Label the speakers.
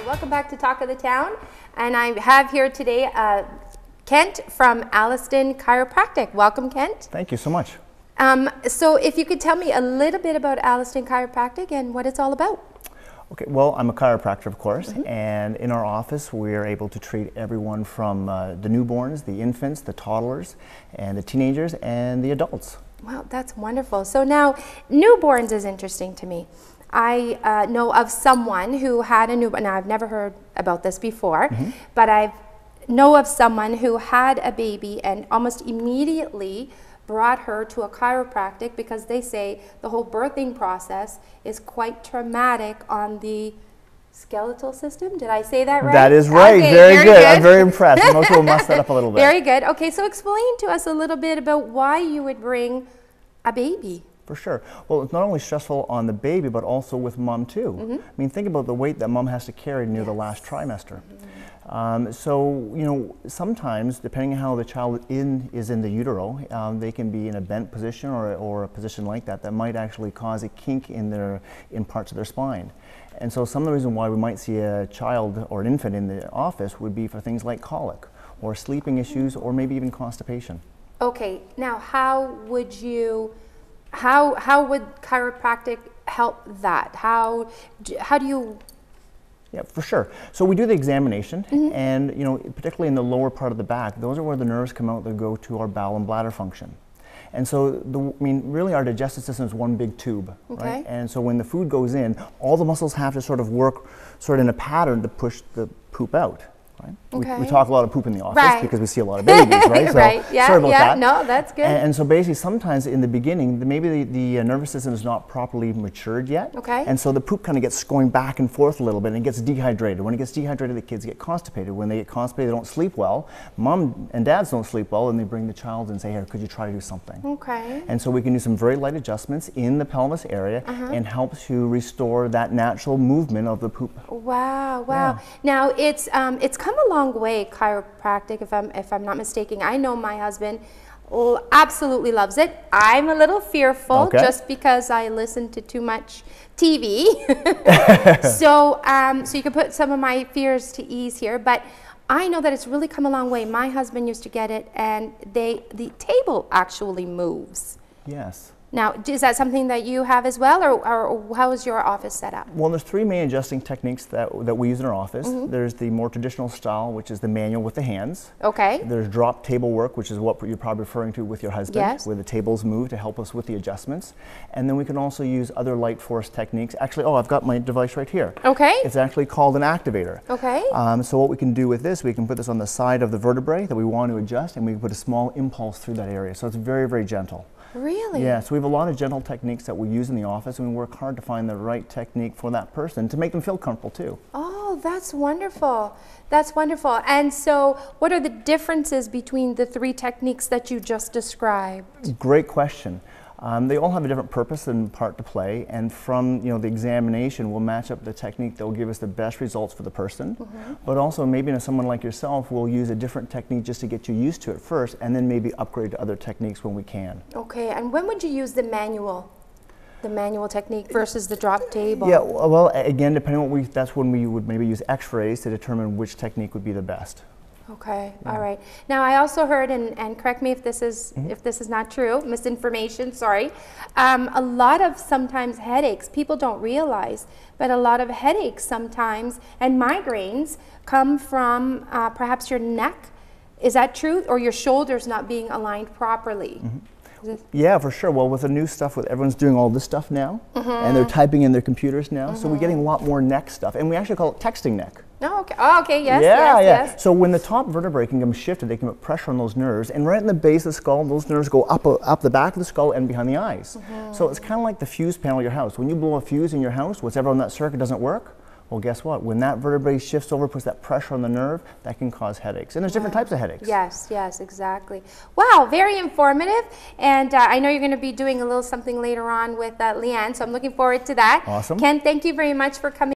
Speaker 1: Welcome back to Talk of the Town, and I have here today Kent from Alliston Chiropractic. Welcome, Kent.
Speaker 2: Thank you so much.
Speaker 1: So if you could tell me a little bit about Alliston Chiropractic and what it's all about.
Speaker 2: Okay, well, I'm a chiropractor, of course, and in our office we're able to treat everyone from the newborns, the infants, the toddlers, and the teenagers, and the adults.
Speaker 1: Wow, that's wonderful. So now, newborns is interesting to me. I know of someone who had a newborn. Now, I've never heard about this before, but I know of someone who had a baby and almost immediately brought her to a chiropractic because they say the whole birthing process is quite traumatic on the skeletal system. Did I say that right?
Speaker 2: That is right.
Speaker 1: Okay,
Speaker 2: very good. I'm very impressed. Most people mess that up a little bit.
Speaker 1: Very good. Okay, so explain to us a little bit about why you would bring a baby.
Speaker 2: For sure. Well, it's not only stressful on the baby, but also with mom too. I mean, think about the weight that mom has to carry near the last trimester. So, you know, sometimes, depending on how the child is in the utero, they can be in a bent position or a position like that might actually cause a kink in parts of their spine. And so some of the reason why we might see a child or an infant in the office would be for things like colic or sleeping issues or maybe even constipation.
Speaker 1: Okay, now how would chiropractic help that? How do you?
Speaker 2: Yeah, for sure. So we do the examination, and you know, particularly in the lower part of the back, those are where the nerves come out that go to our bowel and bladder function. And so, I mean, really our digestive system is one big tube, right? And so when the food goes in, all the muscles have to sort of work in a pattern to push the poop out. Right? We talk a lot of poop in the office because we see a lot of babies, right? So sorry about that.
Speaker 1: No, that's good.
Speaker 2: And so basically sometimes in the beginning, maybe the nervous system is not properly matured yet. And so the poop kind of gets going back and forth a little bit and it gets dehydrated. When it gets dehydrated, the kids get constipated. When they get constipated, they don't sleep well. Mom and dads don't sleep well, and they bring the child and say, here, could you try to do something? And so we can do some very light adjustments in the pelvis area and help to restore that natural movement of the poop.
Speaker 1: Wow, wow. Yeah. Now it's come a long way, chiropractic, if I'm not mistaken. I know my husband absolutely loves it. I'm a little fearful just because I listen to too much TV. So you can put some of my fears to ease here, but I know that it's really come a long way. My husband used to get it, and the table actually moves.
Speaker 2: Yes.
Speaker 1: Now, is that something that you have as well, or how is your office set up?
Speaker 2: Well, there's three main adjusting techniques that we use in our office. There's the more traditional style, which is the manual with the hands. There's drop table work, which is what you're probably referring to with your husband, where the tables move to help us with the adjustments. And then we can also use other light force techniques. Actually, I've got my device right here. It's actually called an activator. So what we can do with this, we can put this on the side of the vertebrae that we want to adjust, and we can put a small impulse through that area. So it's very, very gentle.
Speaker 1: Really?
Speaker 2: Yeah, so we have a lot of gentle techniques that we use in the office, and we work hard to find the right technique for that person to make them feel comfortable too. Oh,
Speaker 1: that's wonderful. That's wonderful. And so what are the differences between the three techniques that you just described?
Speaker 2: Great question. They all have a different purpose and part to play, and from the examination we'll match up the technique that will give us the best results for the person, but also maybe someone like yourself will use a different technique just to get you used to it first, and then maybe upgrade to other techniques when we can.
Speaker 1: Okay, and when would you use the manual technique versus the drop table?
Speaker 2: Yeah, well, again, depending on that's when we would maybe use x-rays to determine which technique would be the best.
Speaker 1: Okay, all right. Now I also heard, and correct me if this is not true, misinformation, sorry, a lot of sometimes headaches, people don't realize, but a lot of headaches sometimes and migraines come from perhaps your neck. Is that true? Or your shoulders not being aligned properly?
Speaker 2: Yeah, for sure. Well, with the new stuff, everyone's doing all this stuff now, and they're typing in their computers now, so we're getting a lot more neck stuff, and we actually call it texting neck.
Speaker 1: Oh, okay. Oh, okay. Yes.
Speaker 2: Yes. So when the top vertebrae can become shifted, they can put pressure on those nerves, and right in the base of the skull, those nerves go up the back of the skull and behind the eyes. So it's kind of like the fuse panel of your house. When you blow a fuse in your house, whatever on that circuit doesn't work, well, guess what? When that vertebrae shifts over, puts that pressure on the nerve, that can cause headaches. And there's different types of headaches.
Speaker 1: Yes, yes, exactly. Wow, very informative. And I know you're going to be doing a little something later on with Leanne, so I'm looking forward to that.
Speaker 2: Awesome.
Speaker 1: Ken, thank you very much for coming.